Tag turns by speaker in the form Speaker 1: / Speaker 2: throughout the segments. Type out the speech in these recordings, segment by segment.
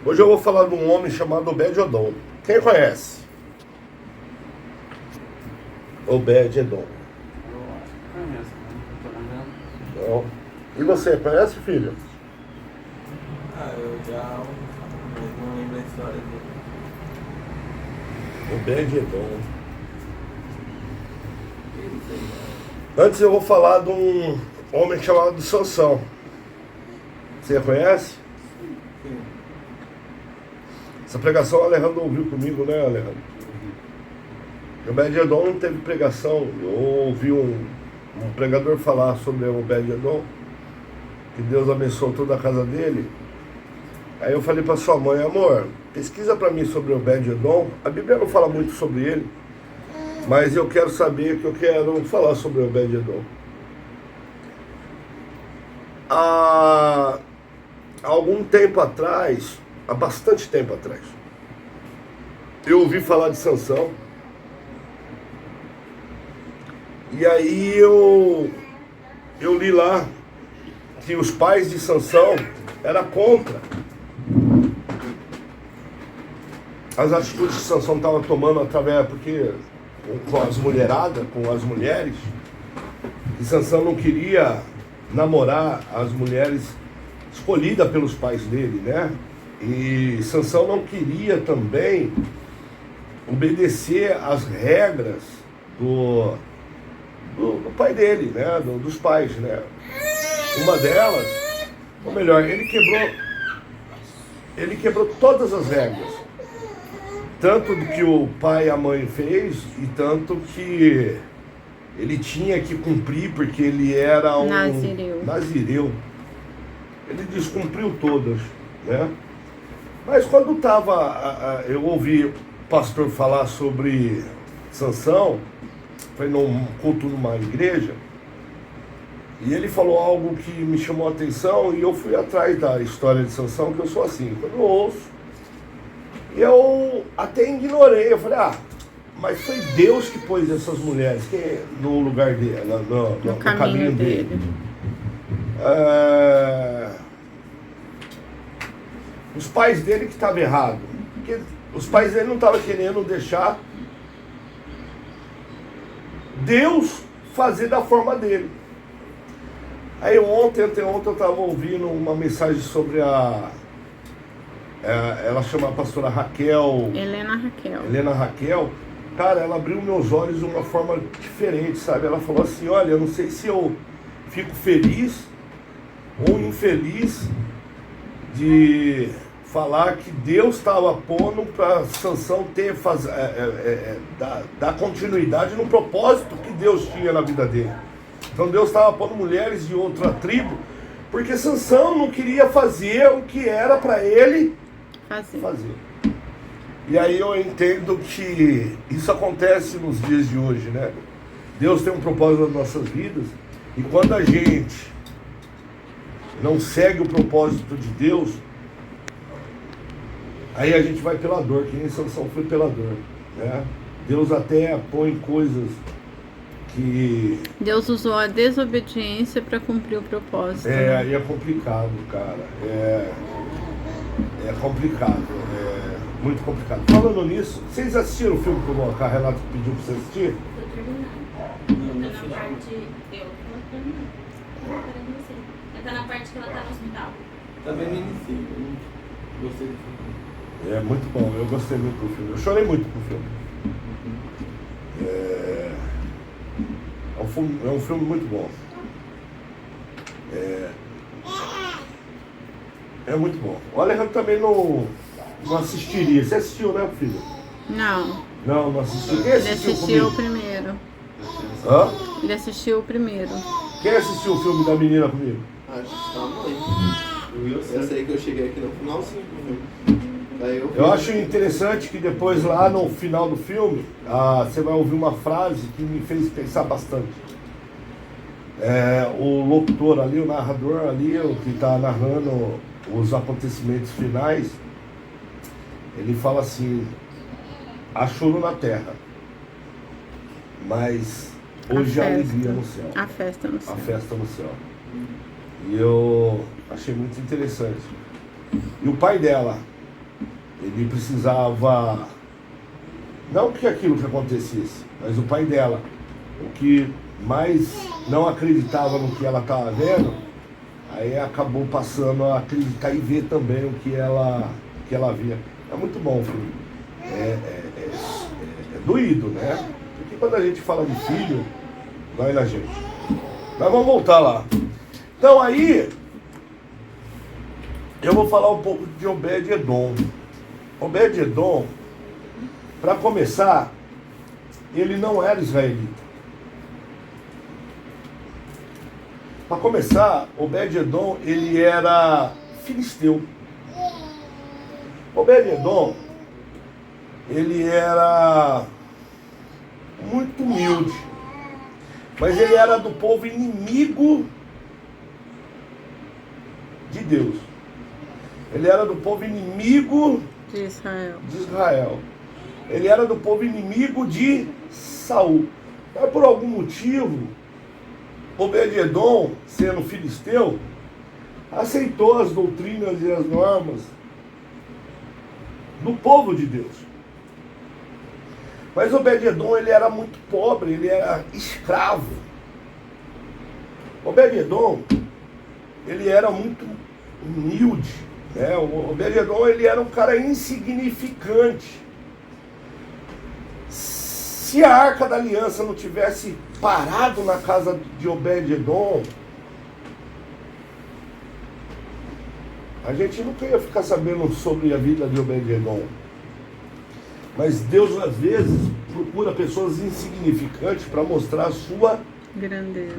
Speaker 1: Hoje eu vou falar de um homem chamado Obed-Edom. Quem conhece? Obed-Edom.
Speaker 2: Eu acho que conheço, né? Tô lembrando.
Speaker 1: Não. E você, conhece, filho?
Speaker 3: Eu já não lembro a história dele.
Speaker 1: Obed-Edom. Antes eu vou falar de um homem chamado Sansão. Você conhece?
Speaker 3: Sim.
Speaker 1: Essa pregação o Alejandro ouviu comigo, né, Alejandro? Obed-Edom não teve pregação. Eu ouvi um pregador falar sobre o Obed-Edom, que Deus abençoou toda a casa dele. Aí eu falei para sua mãe, amor, pesquisa para mim sobre o Obed-Edom. A Bíblia não fala muito sobre ele, mas eu quero saber, que eu quero falar sobre o Obed-Edom. Há algum tempo atrás, há bastante tempo atrás, eu ouvi falar de Sansão. E aí eu li lá que os pais de Sansão eram contra as atitudes que Sansão estava tomando porque com as mulheradas, com as mulheres, e Sansão não queria namorar as mulheres escolhidas pelos pais dele, né? E Sansão não queria também obedecer às regras do pai dele, né? Dos pais, né? Uma delas, ou melhor, ele quebrou todas as regras. Tanto do que o pai e a mãe fez, e tanto que ele tinha que cumprir, porque ele era um nazireu. Ele descumpriu todas, né? Mas quando eu ouvi o pastor falar sobre Sansão, foi num culto numa igreja, e ele falou algo que me chamou a atenção, e eu fui atrás da história de Sansão, que eu sou assim, quando eu ouço, eu até ignorei, eu falei, mas foi Deus que pôs essas mulheres no lugar dele, no caminho dele. Os pais dele que estavam errados, porque os pais dele não estavam querendo deixar Deus fazer da forma dele. Aí anteontem eu estava ouvindo uma mensagem sobre ela chama a pastora Raquel. Helena Raquel. Cara, ela abriu meus olhos de uma forma diferente, sabe? Ela falou assim, olha, eu não sei se eu fico feliz ou infeliz de falar que Deus estava pondo para Sansão dar continuidade no propósito que Deus tinha na vida dele. Então Deus estava pondo mulheres de outra tribo, porque Sansão não queria fazer o que era para ele fazer. E aí eu entendo que isso acontece nos dias de hoje, né? Deus tem um propósito nas nossas vidas, e quando a gente não segue o propósito de Deus, aí a gente vai pela dor, que nem Sansão foi pela dor, né? Deus até põe coisas que...
Speaker 4: Deus usou a desobediência para cumprir o propósito.
Speaker 1: Aí é complicado, cara. É complicado, muito complicado. Falando nisso, vocês assistiram o filme que a Renata pediu pra você assistir?
Speaker 5: Tô terminando. Tá na parte... Tá na parte que ela tá no hospital.
Speaker 3: Também me iniciei, eu gostei do filme.
Speaker 1: É muito bom, eu gostei muito do filme. Eu chorei muito com o filme. É um filme muito bom. É muito bom. O Alejandro também não assistiria. Você assistiu, né, filho?
Speaker 4: Não.
Speaker 1: Não assistiu. Quem
Speaker 4: Ele
Speaker 1: assistiu
Speaker 4: assistiu
Speaker 1: comigo?
Speaker 4: o primeiro.
Speaker 1: Hã?
Speaker 4: Ele assistiu o primeiro.
Speaker 1: Quem assistiu o filme da menina comigo?
Speaker 3: Acho que tá mãe. Eu sei que eu cheguei aqui no finalzinho do filme.
Speaker 1: Eu acho interessante que depois, lá no final do filme, você vai ouvir uma frase que me fez pensar bastante. O locutor ali, o narrador ali, o que está narrando os acontecimentos finais, ele fala assim: há choro na terra, mas hoje há alegria no céu.
Speaker 4: A festa no céu.
Speaker 1: A festa no céu. E eu achei muito interessante. E o pai dela, Ele precisava, não que aquilo que acontecesse, mas o pai dela, o que mais não acreditava no que ela estava vendo, aí acabou passando a acreditar e ver também o que ela via. É muito bom, filho. É doído, né? Porque quando a gente fala de filho, dói na gente. Mas vamos voltar lá. Então aí, eu vou falar um pouco de Obed-Edom. Obed-Edom, para começar, ele não era israelita. Para começar, Obed-Edom, ele era filisteu. Obed-Edom, ele era muito humilde, mas ele era do povo inimigo de Deus. Ele era do povo inimigo
Speaker 4: De
Speaker 1: Israel. Ele era do povo inimigo de Saul. Mas por algum motivo, Obed-Edom, sendo filisteu, aceitou as doutrinas e as normas do povo de Deus. Mas Obed-Edom, ele era muito pobre, ele era escravo. Obed-Edom, ele era muito humilde, né? O Obed-Edom, ele era um cara insignificante. Se a Arca da Aliança não tivesse parado na casa de Obed-Edom, a gente nunca ia ficar sabendo sobre a vida de Obed-Edom. Mas Deus, às vezes, procura pessoas insignificantes para mostrar a sua
Speaker 4: grandeza.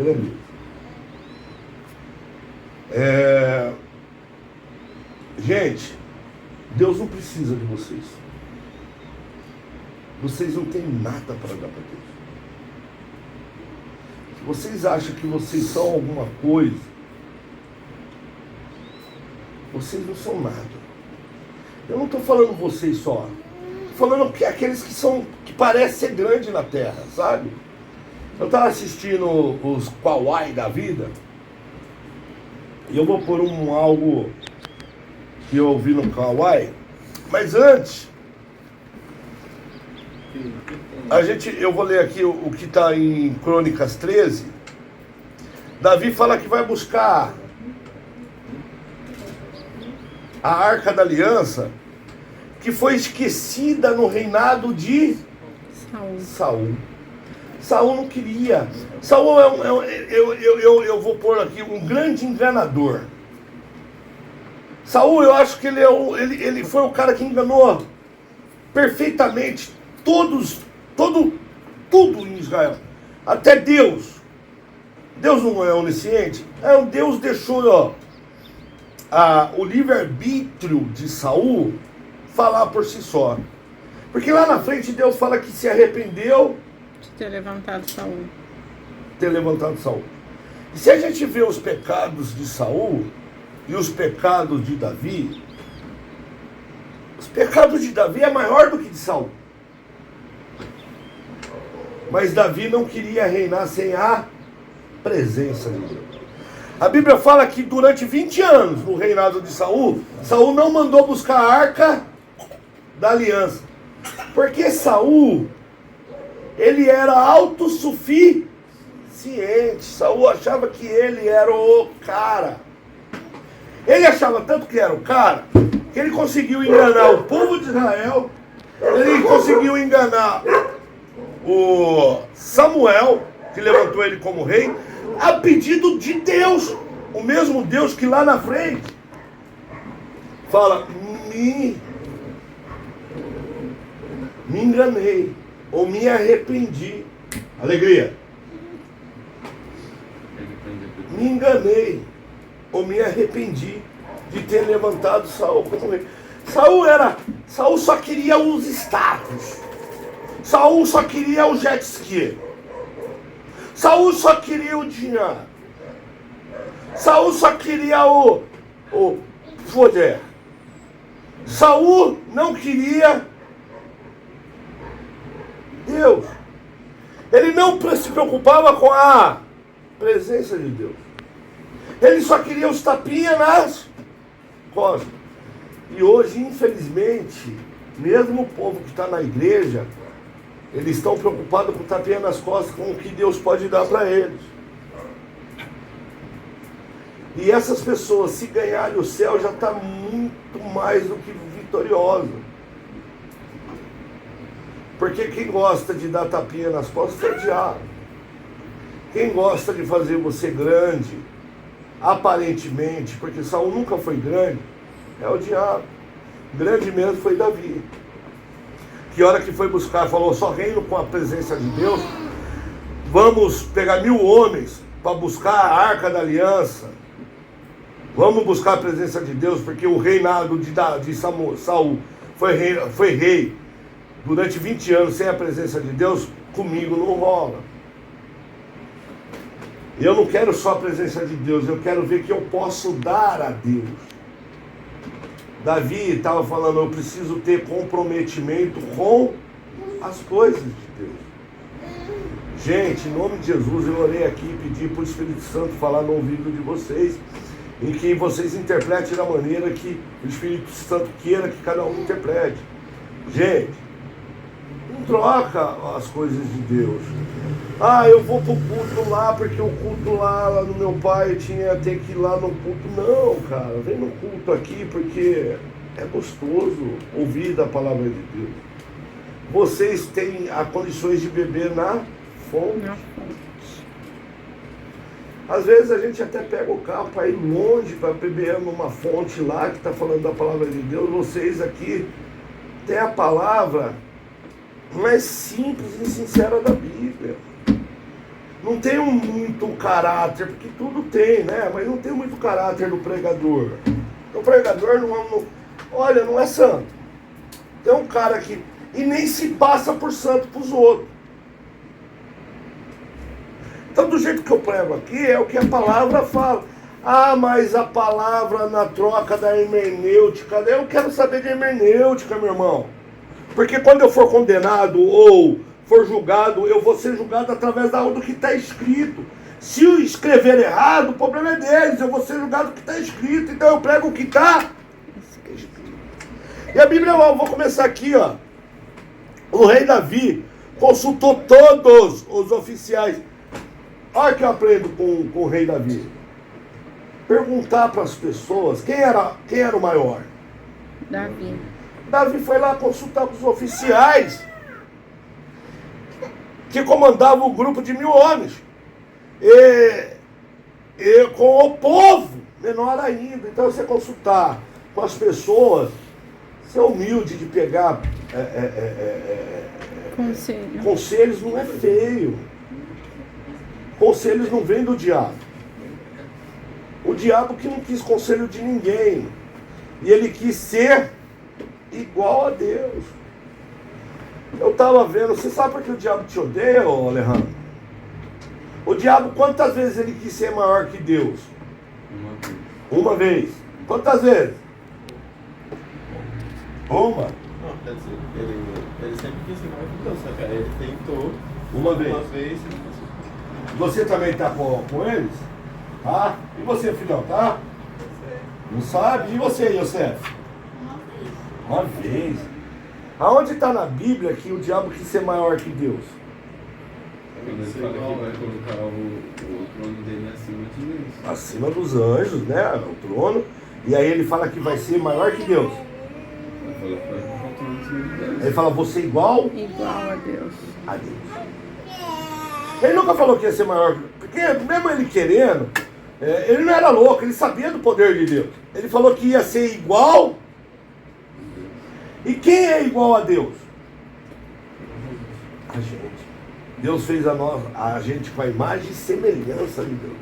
Speaker 1: Gente, Deus não precisa de vocês. Vocês não têm nada para dar para Deus. Se vocês acham que vocês são alguma coisa, vocês não são nada. Eu não estou falando vocês só. Estou falando que aqueles que parecem ser grandes na terra, sabe? Eu estava assistindo os Kauai da vida, e eu vou pôr algo que eu ouvi no Kauai, mas antes, eu vou ler aqui o que está em Crônicas 13. Davi fala que vai buscar a Arca da Aliança, que foi esquecida no reinado de Saul. Saul não queria. Saul eu vou pôr aqui um grande enganador. Saul, eu acho que ele foi o cara que enganou perfeitamente tudo em Israel. Até Deus. Deus não é onisciente? Deus deixou o livre-arbítrio de Saul falar por si só. Porque lá na frente Deus fala que se arrependeu
Speaker 4: de ter levantado Saul.
Speaker 1: E se a gente vê os pecados de Saul e os pecados de Davi, os pecados de Davi é maior do que de Saul. Mas Davi não queria reinar sem a presença de Deus. A Bíblia fala que durante 20 anos no reinado de Saul, Saul não mandou buscar a Arca da Aliança. Porque Saul, ele era autossuficiente. Saul achava que ele era o cara. Ele achava tanto que era o cara, que ele conseguiu enganar o povo de Israel, ele conseguiu enganar o Samuel, que levantou ele como rei, a pedido de Deus, o mesmo Deus que lá na frente fala, me enganei, ou me arrependi. Alegria. Me enganei, ou me arrependi de ter levantado Saul como rei. Saul só queria os status. Saul só queria o jet ski. Saul só queria o dinheiro. Saul só queria o poder. Saul não queria Deus. Ele não se preocupava com a presença de Deus. Ele só queria os tapinhas nas costas. E hoje, infelizmente, mesmo o povo que está na igreja, eles estão preocupados com tapinha nas costas, com o que Deus pode dar para eles. E essas pessoas, se ganharem o céu, já está muito mais do que vitoriosa. Porque quem gosta de dar tapinha nas costas é o diabo. Quem gosta de fazer você grande, aparentemente, porque Saul nunca foi grande, é o diabo. Grande mesmo foi Davi. Que hora que foi buscar, falou, só reino com a presença de Deus. Vamos pegar 1000 homens para buscar a arca da aliança. Vamos buscar a presença de Deus, porque o reinado de Saul foi rei durante 20 anos sem a presença de Deus. Comigo não rola. Eu não quero só a presença de Deus, eu quero ver que eu posso dar a Deus. Davi estava falando, eu preciso ter comprometimento com as coisas de Deus. Gente, em nome de Jesus, eu orei aqui e pedi para o Espírito Santo falar no ouvido de vocês, em que vocês interpretem da maneira que o Espírito Santo queira que cada um interprete. Gente, não troca as coisas de Deus. Ah, eu vou pro culto lá, porque o culto lá no meu pai tem que ir lá no culto. Não, cara, vem no culto aqui, porque é gostoso ouvir da palavra de Deus. Vocês têm as condições de beber na fonte. Às vezes a gente até pega o carro para ir longe, para beber numa fonte lá que está falando da palavra de Deus. Vocês aqui têm a palavra mais simples e sincera da Bíblia. Não tem muito caráter, porque tudo tem, né? Mas não tem muito caráter do pregador. O pregador não é santo. Tem um cara que... E nem se passa por santo para os outros. Então, do jeito que eu prego aqui, é o que a palavra fala. Ah, mas a palavra na troca da hermenêutica... Eu quero saber de hermenêutica, meu irmão. Porque quando eu for condenado ou for julgado, eu vou ser julgado através do que está escrito. Se eu escrever errado, o problema é deles, eu vou ser julgado do que está escrito. Então eu prego o que está escrito. E a Bíblia, eu vou começar aqui, ó. O rei Davi consultou todos os oficiais. Olha que eu aprendo com o rei Davi. Perguntar para as pessoas quem era o maior.
Speaker 4: Davi.
Speaker 1: Davi foi lá consultar com os oficiais que comandavam o grupo de 1000 homens. E com o povo, menor ainda. Então você consultar com as pessoas, ser humilde de pegar conselhos não é feio. Conselhos não vêm do diabo. O diabo que não quis conselho de ninguém. E ele quis ser igual a Deus. Eu estava vendo, você sabe por que o diabo te odeia, Alejandro? O diabo, quantas vezes ele quis ser maior que Deus? Uma vez. Quantas vezes? Uma.
Speaker 3: Não, quer dizer, ele sempre quis ser maior que Deus, só que ele tentou
Speaker 1: uma vez
Speaker 3: e não conseguiu.
Speaker 1: Você também está com eles? Tá? E você, filhão, tá? Não sabe? E você, Yosef? Uma vez. Aonde está na Bíblia que o diabo quis ser maior que Deus?
Speaker 2: Quando ele fala que vai colocar o trono dele acima de Deus.
Speaker 1: Acima dos anjos, né? O trono. E aí ele fala que vai ser maior que Deus. Ele fala, você igual?
Speaker 4: Igual a Deus.
Speaker 1: A Deus. Ele nunca falou que ia ser maior. Porque mesmo ele querendo, ele não era louco, ele sabia do poder de Deus. Ele falou que ia ser igual. E quem é igual a Deus? A gente. Deus fez a gente com a imagem e semelhança de Deus.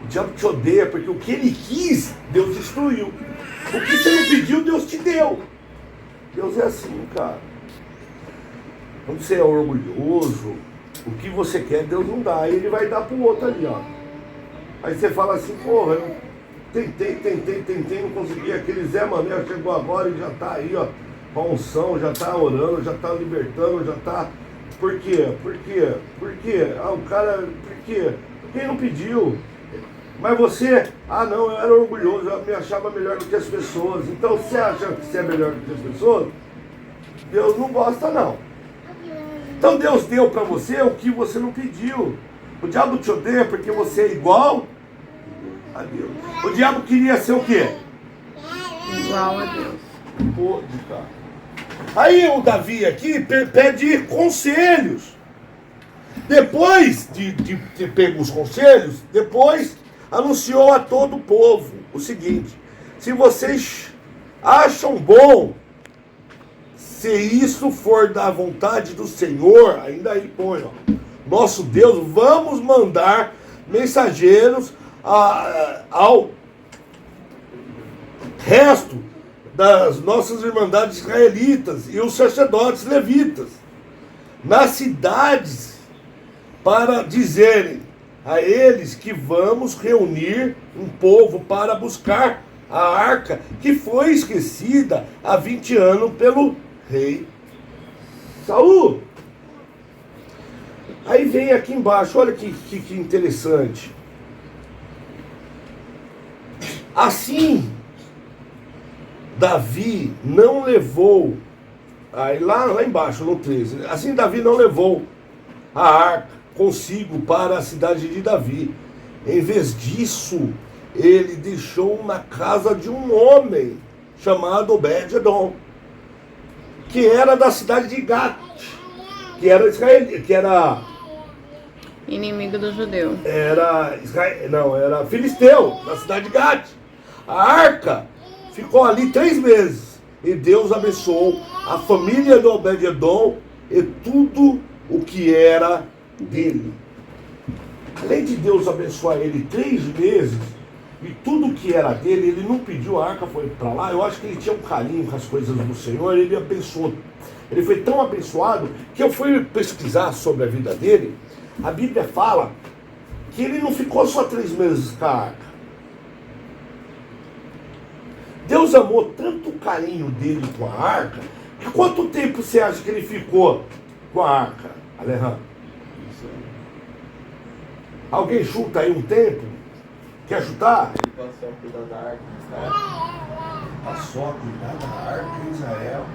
Speaker 1: O diabo te odeia porque o que ele quis, Deus destruiu. O que você não pediu, Deus te deu. Deus é assim, cara. Quando você é orgulhoso, o que você quer, Deus não dá. Aí ele vai dar pro outro ali, ó. Aí você fala assim, porra, eu tentei, não consegui. Aquele Zé Mané chegou agora e já tá aí, ó. Com a unção, já tá orando, já tá libertando, já tá... Por quê? Por quê? Por quê? Ah, o cara... Por quê? Porque ele não pediu. Mas você, não, eu era orgulhoso, eu me achava melhor do que as pessoas. Então você acha que você é melhor do que as pessoas? Deus não gosta, não. Então Deus deu para você o que você não pediu. O diabo te odeia porque você é igual a Deus. O diabo queria ser o quê?
Speaker 4: Igual a Deus.
Speaker 1: Pode, cara. Aí o Davi aqui pede conselhos. Depois de ter pego os conselhos, depois anunciou a todo o povo o seguinte: se vocês acham bom, se isso for da vontade do Senhor, ainda aí põe, ó, nosso Deus, vamos mandar mensageiros ao resto das nossas irmandades israelitas e os sacerdotes levitas nas cidades para dizerem a eles que vamos reunir um povo para buscar a arca que foi esquecida há 20 anos pelo rei Saul. Aí vem aqui embaixo, olha que interessante. Assim, Davi não levou, aí lá embaixo no 13, assim Davi não levou a arca consigo para a cidade de Davi. Em vez disso, ele deixou na casa de um homem chamado Obed-edom, que era da cidade de Gat, que era israelita, que era
Speaker 4: inimigo do judeu.
Speaker 1: Era filisteu, na cidade de Gat. A arca ficou ali 3 meses. E Deus abençoou a família do Obed-edom e tudo o que era dele. Além de Deus abençoar ele 3 meses e tudo o que era dele, ele não pediu a arca, foi para lá. Eu acho que ele tinha um carinho com as coisas do Senhor, ele abençoou. Ele foi tão abençoado que eu fui pesquisar sobre a vida dele. A Bíblia fala que ele não ficou só 3 meses com a arca. Deus amou tanto o carinho dele com a arca, que quanto tempo você acha que ele ficou com a arca, Alejandro? Alguém chuta aí um tempo? Quer chutar?
Speaker 3: Ele passou a cuidar da arca em Israel.
Speaker 1: Passou a cuidar da arca em Israel.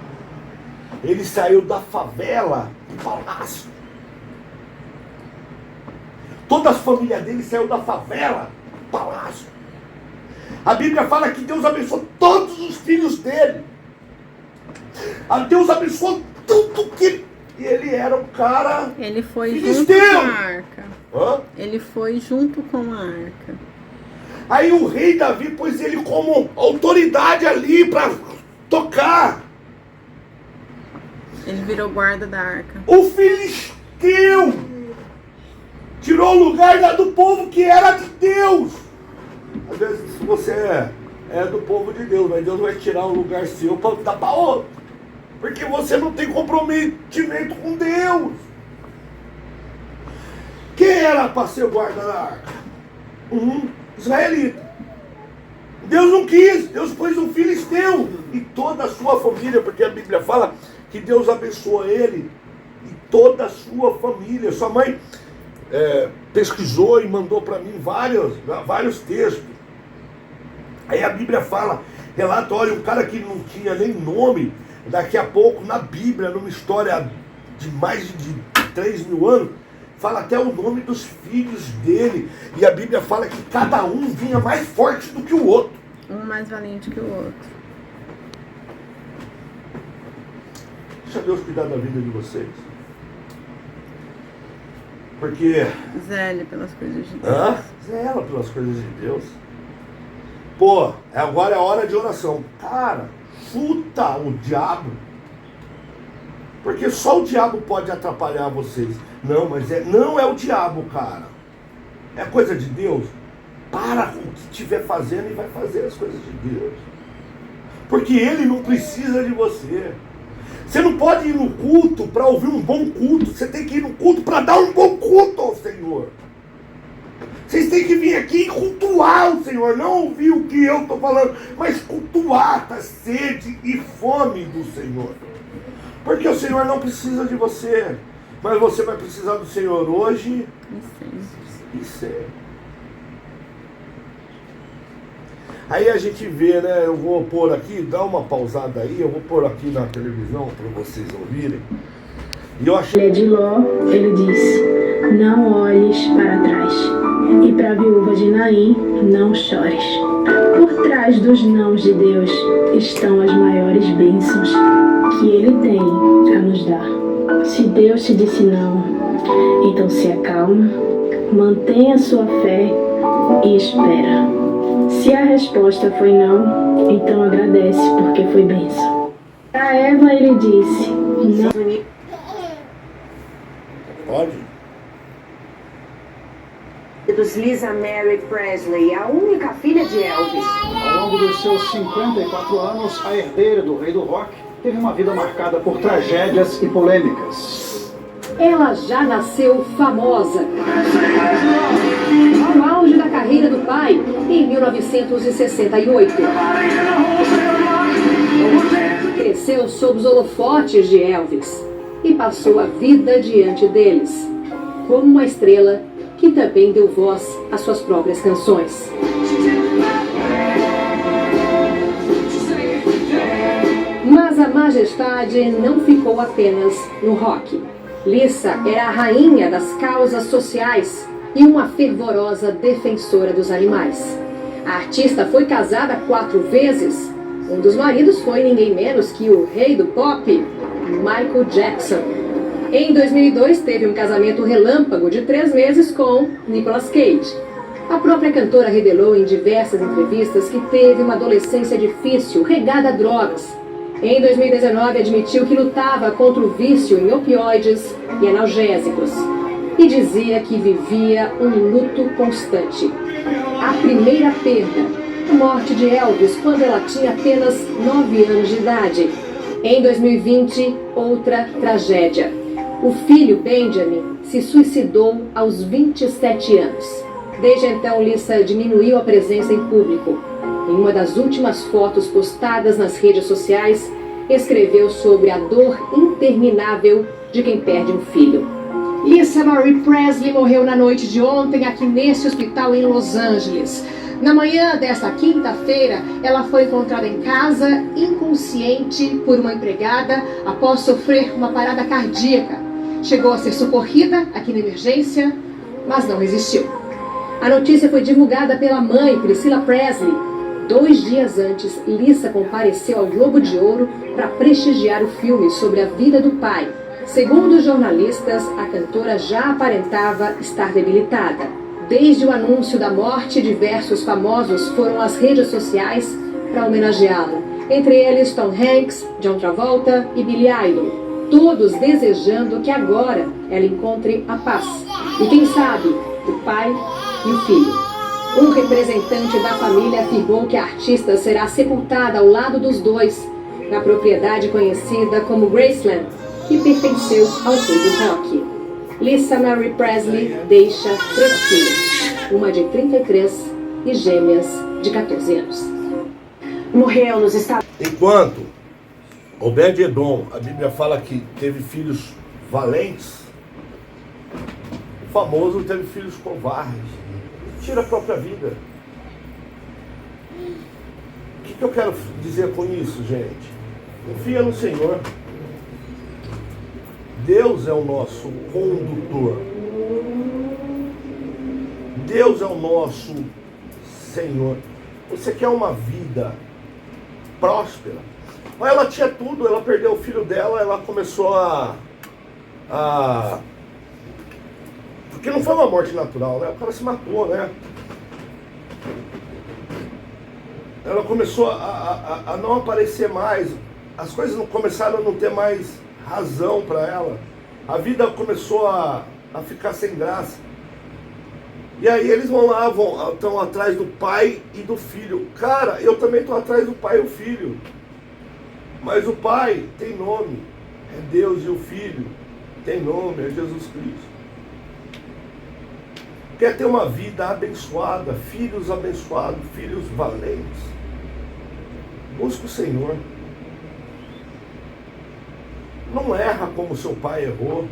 Speaker 1: Ele saiu da favela do palácio. Toda a família dele saiu da favela do palácio. A Bíblia fala que Deus abençoou todos os filhos dele. Deus abençoou tudo que... E ele era um cara...
Speaker 4: Ele foi
Speaker 1: filisteu.
Speaker 4: Junto com a arca.
Speaker 1: Hã?
Speaker 4: Ele foi junto com a arca.
Speaker 1: Aí o rei Davi pôs ele como autoridade ali para tocar.
Speaker 4: Ele virou guarda da arca.
Speaker 1: O filisteu tirou o lugar do povo que era de Deus. Às vezes você é do povo de Deus, mas Deus vai tirar o lugar seu para dar para outro. Porque você não tem comprometimento com Deus. Quem era para ser o guarda da arca? Israelita. Deus não quis, Deus pôs um filisteu e toda a sua família, porque a Bíblia fala que Deus abençoou ele e toda a sua família. Sua mãe pesquisou e mandou para mim vários textos. Aí a Bíblia fala, relata, olha, um cara que não tinha nem nome, daqui a pouco na Bíblia, numa história de mais de 3.000 anos, fala até o nome dos filhos dele. E a Bíblia fala que cada um vinha mais forte do que o outro.
Speaker 4: Um mais valente que o outro.
Speaker 1: Deixa Deus cuidar da vida de vocês. Porque...
Speaker 4: Zele pelas coisas de Deus.
Speaker 1: Zela pelas coisas de Deus. Pô, agora é hora de oração. Cara, chuta o diabo. Porque só o diabo pode atrapalhar vocês. Não, mas não é o diabo, cara. É coisa de Deus. Para com o que estiver fazendo e vai fazer as coisas de Deus. Porque ele não precisa de você. Você não pode ir no culto para ouvir um bom culto. Você tem que ir no culto para dar um bom culto ao Senhor. Vocês têm que vir aqui e cultuar o Senhor. Não ouvir o que eu estou falando, mas cultuar a sede e fome do Senhor. Porque o Senhor não precisa de você. Mas você vai precisar do Senhor hoje e sempre. Aí a gente vê, né? Eu vou pôr aqui, dá uma pausada aí, eu vou pôr aqui na televisão para vocês ouvirem. E eu achei.
Speaker 6: De Ló, ele disse: não olhes para trás, e para a viúva de Naim, não chores. Por trás dos nãos de Deus estão as maiores bênçãos que Ele tem a nos dar. Se Deus te disse não, então se acalma, mantenha sua fé e espera. Se a resposta foi não, então agradece porque foi bênção. A Eva ele disse: não.
Speaker 1: Pode?
Speaker 7: Lisa Mary Presley, a única filha de Elvis.
Speaker 8: Ao longo dos seus 54 anos, a herdeira do rei do rock teve uma vida marcada por tragédias e polêmicas.
Speaker 7: Ela já nasceu famosa. Ao auge da carreira do pai, em 1968. Cresceu sob os holofotes de Elvis e passou a vida diante deles, como uma estrela que também deu voz às suas próprias canções. Mas a majestade não ficou apenas no rock. Lisa era a rainha das causas sociais e uma fervorosa defensora dos animais. A artista foi casada 4 vezes. Um dos maridos foi ninguém menos que o rei do pop, Michael Jackson. Em 2002, teve um casamento relâmpago de 3 meses com Nicolas Cage. A própria cantora revelou em diversas entrevistas que teve uma adolescência difícil, regada a drogas. Em 2019, admitiu que lutava contra o vício em opioides e analgésicos. E dizia que vivia um luto constante. A primeira perda, a morte de Elvis, quando ela tinha apenas 9 anos de idade. Em 2020, outra tragédia. O filho Benjamin se suicidou aos 27 anos. Desde então, Lisa diminuiu a presença em público. Em uma das últimas fotos postadas nas redes sociais, escreveu sobre a dor interminável de quem perde um filho. Lisa Marie Presley morreu na noite de ontem aqui nesse hospital em Los Angeles. Na manhã desta quinta-feira, ela foi encontrada em casa, inconsciente, por uma empregada após sofrer uma parada cardíaca. Chegou a ser socorrida aqui na emergência, mas não resistiu. A notícia foi divulgada pela mãe, Priscilla Presley. 2 dias antes, Lisa compareceu ao Globo de Ouro para prestigiar o filme sobre a vida do pai. Segundo os jornalistas, a cantora já aparentava estar debilitada. Desde o anúncio da morte, diversos famosos foram às redes sociais para homenageá-la. Entre eles Tom Hanks, John Travolta e Billy Idol. Todos desejando que agora ela encontre a paz. E quem sabe, o pai e o filho. Um representante da família afirmou que a artista será sepultada ao lado dos dois, na propriedade conhecida como Graceland, que pertenceu ao rei do rock. Lisa Marie Presley deixa 3 filhos, uma de 33 e gêmeas de 14 anos. Morreu nos Estados Unidos.
Speaker 1: Enquanto Obed-Edom, a Bíblia fala que teve filhos valentes, o famoso teve filhos covardes. Tira a própria vida. O que eu quero dizer com isso, gente? Confia no Senhor. Deus é o nosso condutor. Deus é o nosso Senhor. Você quer uma vida próspera? Mas ela tinha tudo, ela perdeu o filho dela, ela começou porque não foi uma morte natural, né? O cara se matou, né? Ela começou a não aparecer mais, as coisas começaram a não ter mais razão para ela. A vida começou a ficar sem graça. E aí eles vão lá, estão atrás do pai e do filho. Cara, eu também estou atrás do pai e do filho. Mas o pai tem nome, é Deus, e o filho tem nome, é Jesus Cristo. Quer ter uma vida abençoada, filhos abençoados, filhos valentes? Busca o Senhor. Não erra como seu pai errou.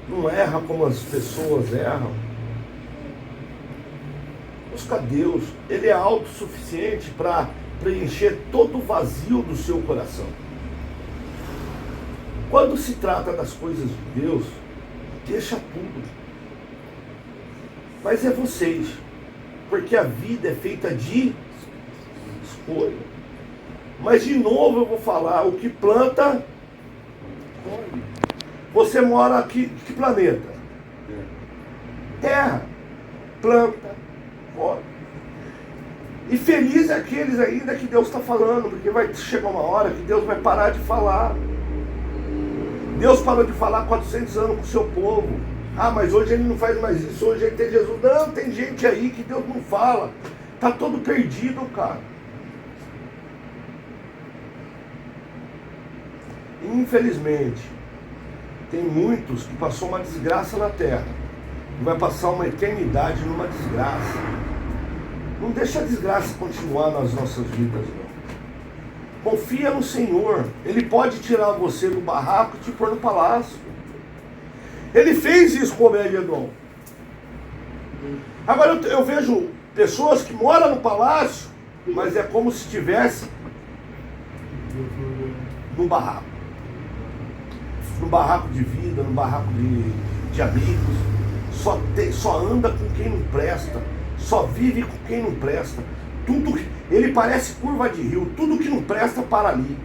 Speaker 1: Não erra como as pessoas erram. Busca Deus. Ele é autossuficiente para preencher todo o vazio do seu coração. Quando se trata das coisas de Deus, deixa tudo. Mas é vocês. Porque a vida é feita de escolha. Mas de novo eu vou falar, o que planta, colhe. Você mora aqui, que planeta? Terra. Planta, colhe. E feliz é aqueles ainda que Deus está falando, porque vai chegar uma hora que Deus vai parar de falar. Deus parou de falar há 400 anos com o seu povo. Ah, mas hoje ele não faz mais isso, hoje ele tem Jesus. Não, tem gente aí que Deus não fala. Está todo perdido, cara. Infelizmente, tem muitos que passou uma desgraça na terra e vai passar uma eternidade numa desgraça. Não deixa a desgraça continuar nas nossas vidas, não. Confia no Senhor. Ele pode tirar você do barraco e te pôr no palácio. Ele fez isso com Obed-Edom. Agora eu vejo pessoas que moram no palácio, mas é como se estivesse no barraco. No barraco de vida, no barraco de amigos. Só anda com quem não presta. Só vive com quem não presta. Ele parece curva de rio. Tudo que não presta para ali.